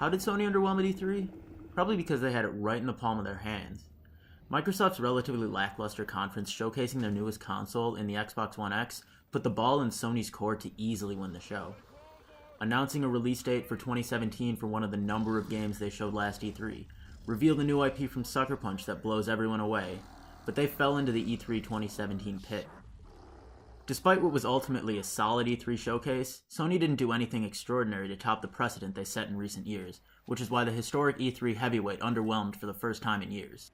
How did Sony underwhelm at E3? Probably because they had it right in the palm of their hands. Microsoft's relatively lackluster conference showcasing their newest console in the Xbox One X put the ball in Sony's court to easily win the show. Announcing a release date for 2017 for one of the number of games they showed last E3, revealed a new IP from Sucker Punch that blows everyone away, but they fell into the E3 2017 pit. Despite what was ultimately a solid E3 showcase, Sony didn't do anything extraordinary to top the precedent they set in recent years, which is why the historic E3 heavyweight underwhelmed for the first time in years.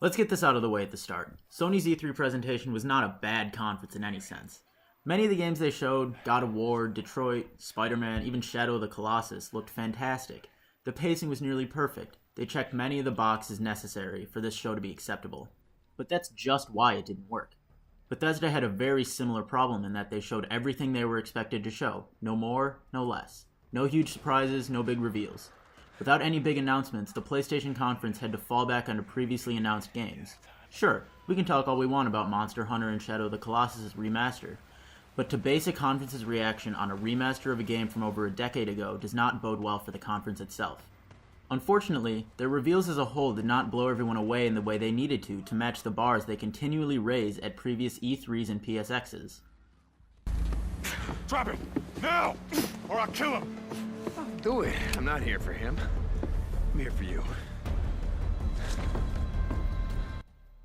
Let's get this out of the way at the start. Sony's E3 presentation was not a bad conference in any sense. Many of the games they showed, God of War, Detroit, Spider-Man, even Shadow of the Colossus, looked fantastic. The pacing was nearly perfect. They checked many of the boxes necessary for this show to be acceptable. But that's just why it didn't work. Bethesda had a very similar problem in that they showed everything they were expected to show. No more, no less. No huge surprises, no big reveals. Without any big announcements, the PlayStation conference had to fall back onto previously announced games. Sure, we can talk all we want about Monster Hunter and Shadow of the Colossus' remaster, but to base a conference's reaction on a remaster of a game from over a decade ago does not bode well for the conference itself. Unfortunately, their reveals as a whole did not blow everyone away in the way they needed to match the bars they continually raise at previous E3s and PSXs. Drop him! Now! Or I'll kill him! Don't do it. I'm not here for him. I'm here for you.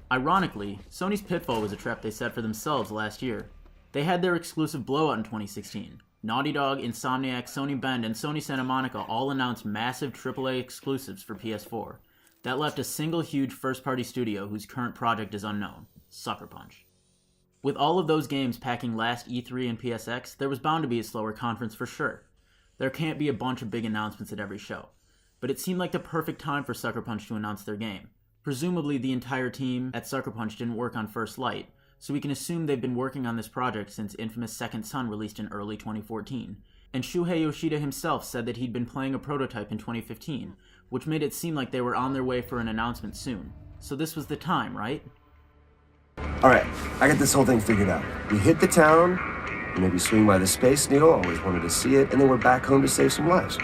Ironically, Sony's Pitfall was a trap they set for themselves last year. They had their exclusive blowout in 2016. Naughty Dog, Insomniac, Sony Bend, and Sony Santa Monica all announced massive AAA exclusives for PS4. That left a single huge first-party studio whose current project is unknown, Sucker Punch. With all of those games packing last E3 and PSX, there was bound to be a slower conference for sure. There can't be a bunch of big announcements at every show. But it seemed like the perfect time for Sucker Punch to announce their game. Presumably the entire team at Sucker Punch didn't work on First Light, so we can assume they've been working on this project since infamous Second Son released in early 2014. And Shuhei Yoshida himself said that he'd been playing a prototype in 2015, which made it seem like they were on their way for an announcement soon. So this was the time, right? Alright, I got this whole thing figured out. We hit the town, maybe swing by the Space Needle, always wanted to see it, and then we're back home to save some lives.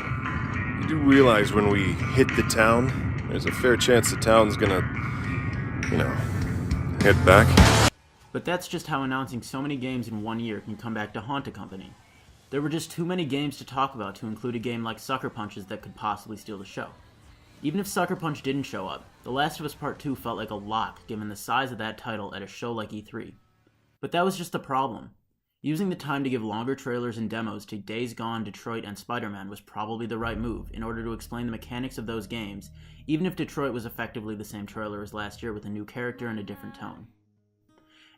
You do realize when we hit the town, there's a fair chance the town's gonna, head back? But that's just how announcing so many games in one year can come back to haunt a company. There were just too many games to talk about to include a game like Sucker Punch's that could possibly steal the show. Even if Sucker Punch didn't show up, The Last of Us Part 2 felt like a lock given the size of that title at a show like E3. But that was just the problem. Using the time to give longer trailers and demos to Days Gone, Detroit, and Spider-Man was probably the right move in order to explain the mechanics of those games, even if Detroit was effectively the same trailer as last year with a new character and a different tone.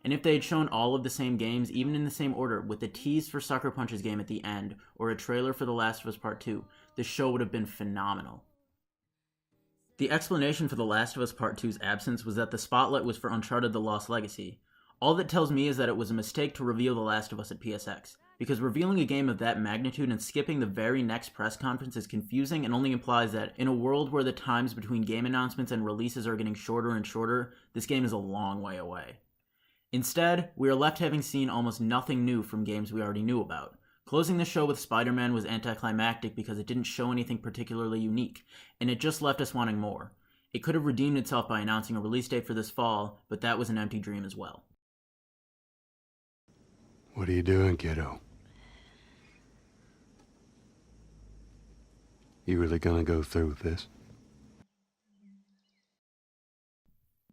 And if they had shown all of the same games, even in the same order, with a tease for Sucker Punch's game at the end, or a trailer for The Last of Us Part 2, the show would have been phenomenal. The explanation for The Last of Us Part 2's absence was that the spotlight was for Uncharted: The Lost Legacy. All that tells me is that it was a mistake to reveal The Last of Us at PSX, because revealing a game of that magnitude and skipping the very next press conference is confusing and only implies that, in a world where the times between game announcements and releases are getting shorter and shorter, this game is a long way away. Instead, we are left having seen almost nothing new from games we already knew about. Closing the show with Spider-Man was anticlimactic because it didn't show anything particularly unique, and it just left us wanting more. It could have redeemed itself by announcing a release date for this fall, but that was an empty dream as well. What are you doing, kiddo? You really gonna go through with this?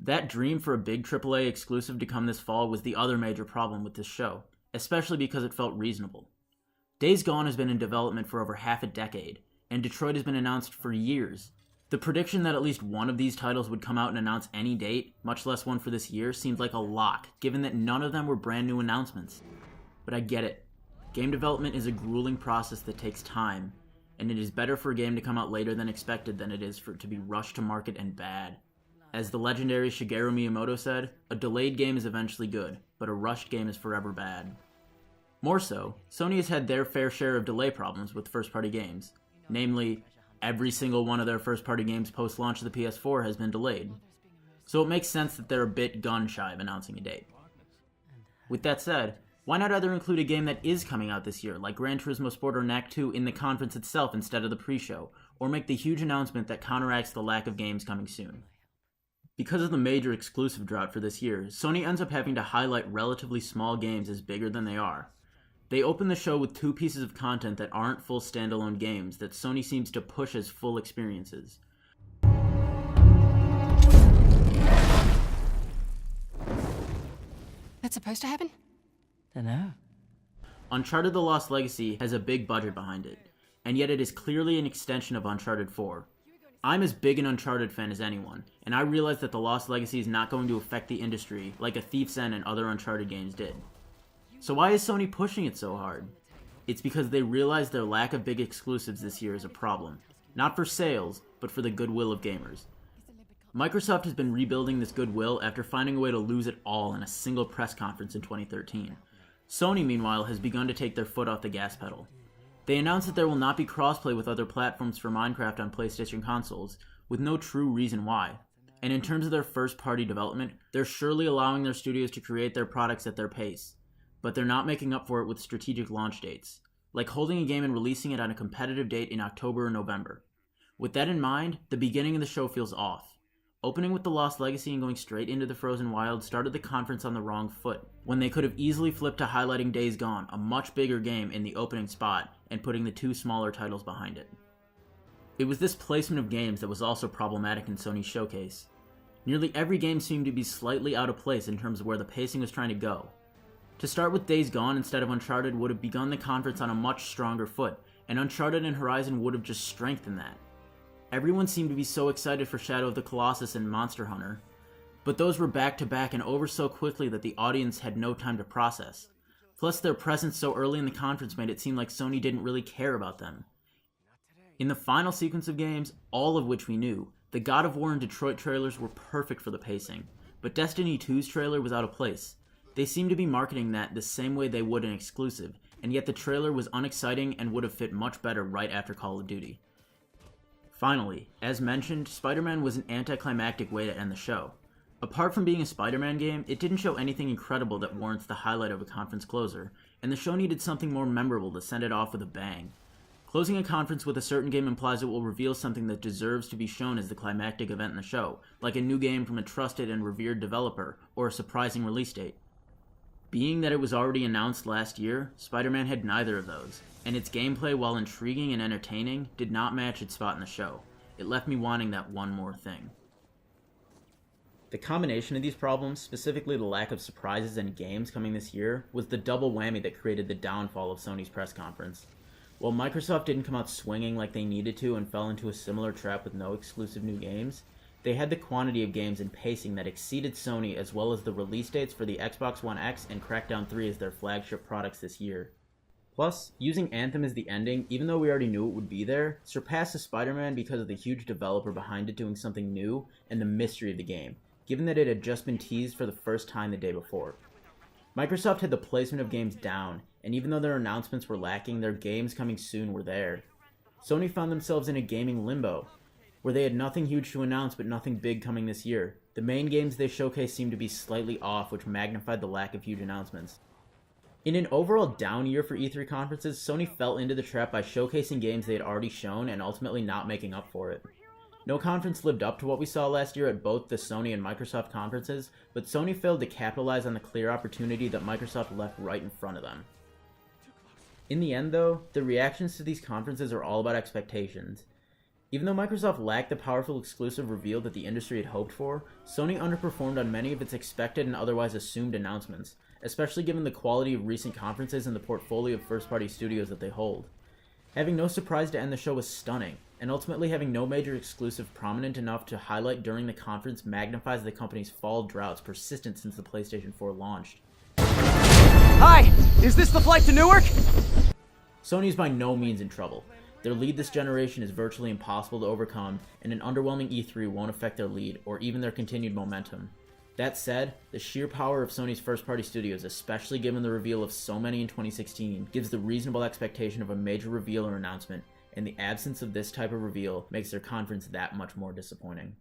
That dream for a big AAA exclusive to come this fall was the other major problem with this show, especially because it felt reasonable. Days Gone has been in development for over half a decade, and Detroit has been announced for years. The prediction that at least one of these titles would come out and announce any date, much less one for this year, seemed like a lock, given that none of them were brand new announcements. But I get it. Game development is a grueling process that takes time, and it is better for a game to come out later than expected than it is for it to be rushed to market and bad. As the legendary Shigeru Miyamoto said, a delayed game is eventually good, but a rushed game is forever bad. More so, Sony has had their fair share of delay problems with first-party games. Namely, every single one of their first-party games post-launch of the PS4 has been delayed. So it makes sense that they're a bit gun-shy of announcing a date. With that said, Why not either include a game that is coming out this year, like Gran Turismo Sport or Knack 2 in the conference itself instead of the pre-show, or make the huge announcement that counteracts the lack of games coming soon? Because of the major exclusive drought for this year, Sony ends up having to highlight relatively small games as bigger than they are. They open the show with 2 pieces of content that aren't full standalone games that Sony seems to push as full experiences. That's supposed to happen? Dunno. Uncharted: The Lost Legacy has a big budget behind it, and yet it is clearly an extension of Uncharted 4. I'm as big an Uncharted fan as anyone, and I realize that The Lost Legacy is not going to affect the industry like A Thief's End and other Uncharted games did. So why is Sony pushing it so hard? It's because they realize their lack of big exclusives this year is a problem. Not for sales, but for the goodwill of gamers. Microsoft has been rebuilding this goodwill after finding a way to lose it all in a single press conference in 2013. Sony, meanwhile, has begun to take their foot off the gas pedal. They announced that there will not be crossplay with other platforms for Minecraft on PlayStation consoles, with no true reason why. And in terms of their first-party development, they're surely allowing their studios to create their products at their pace, but they're not making up for it with strategic launch dates, like holding a game and releasing it on a competitive date in October or November. With that in mind, the beginning of the show feels off. Opening with The Lost Legacy and going straight into the Frozen Wild started the conference on the wrong foot, when they could have easily flipped to highlighting Days Gone, a much bigger game, in the opening spot, and putting the 2 smaller titles behind it. It was this placement of games that was also problematic in Sony's showcase. Nearly every game seemed to be slightly out of place in terms of where the pacing was trying to go. To start with Days Gone instead of Uncharted would have begun the conference on a much stronger foot, and Uncharted and Horizon would have just strengthened that. Everyone seemed to be so excited for Shadow of the Colossus and Monster Hunter, but those were back-to-back and over so quickly that the audience had no time to process. Plus, their presence so early in the conference made it seem like Sony didn't really care about them. In the final sequence of games, all of which we knew, the God of War and Detroit trailers were perfect for the pacing, but Destiny 2's trailer was out of place. They seemed to be marketing that the same way they would an exclusive, and yet the trailer was unexciting and would have fit much better right after Call of Duty. Finally, as mentioned, Spider-Man was an anticlimactic way to end the show. Apart from being a Spider-Man game, it didn't show anything incredible that warrants the highlight of a conference closer, and the show needed something more memorable to send it off with a bang. Closing a conference with a certain game implies it will reveal something that deserves to be shown as the climactic event in the show, like a new game from a trusted and revered developer, or a surprising release date. Being that it was already announced last year, Spider-Man had neither of those, and its gameplay, while intriguing and entertaining, did not match its spot in the show. It left me wanting that one more thing. The combination of these problems, specifically the lack of surprises and games coming this year, was the double whammy that created the downfall of Sony's press conference. While Microsoft didn't come out swinging like they needed to and fell into a similar trap with no exclusive new games, they had the quantity of games and pacing that exceeded Sony, as well as the release dates for the Xbox One X and Crackdown 3 as their flagship products this year. Plus, using Anthem as the ending, even though we already knew it would be there, surpassed Spider-Man because of the huge developer behind it doing something new and the mystery of the game, given that it had just been teased for the first time the day before. Microsoft had the placement of games down, and even though their announcements were lacking, their games coming soon were there. Sony found themselves in a gaming limbo, where they had nothing huge to announce but nothing big coming this year. The main games they showcased seemed to be slightly off, which magnified the lack of huge announcements. In an overall down year for E3 conferences, Sony fell into the trap by showcasing games they had already shown and ultimately not making up for it. No conference lived up to what we saw last year at both the Sony and Microsoft conferences, but Sony failed to capitalize on the clear opportunity that Microsoft left right in front of them. In the end, though, the reactions to these conferences are all about expectations. Even though Microsoft lacked the powerful exclusive reveal that the industry had hoped for, Sony underperformed on many of its expected and otherwise assumed announcements, especially given the quality of recent conferences and the portfolio of first-party studios that they hold. Having no surprise to end the show was stunning, and ultimately having no major exclusive prominent enough to highlight during the conference magnifies the company's fall drought's persistent since the PlayStation 4 launched. Hi! Is this the flight to Newark? Sony is by no means in trouble. Their lead this generation is virtually impossible to overcome, and an underwhelming E3 won't affect their lead, or even their continued momentum. That said, the sheer power of Sony's first-party studios, especially given the reveal of so many in 2016, gives the reasonable expectation of a major reveal or announcement, and the absence of this type of reveal makes their conference that much more disappointing.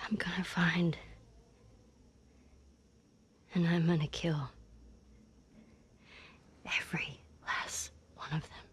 I'm gonna find. And I'm gonna kill every last one of them.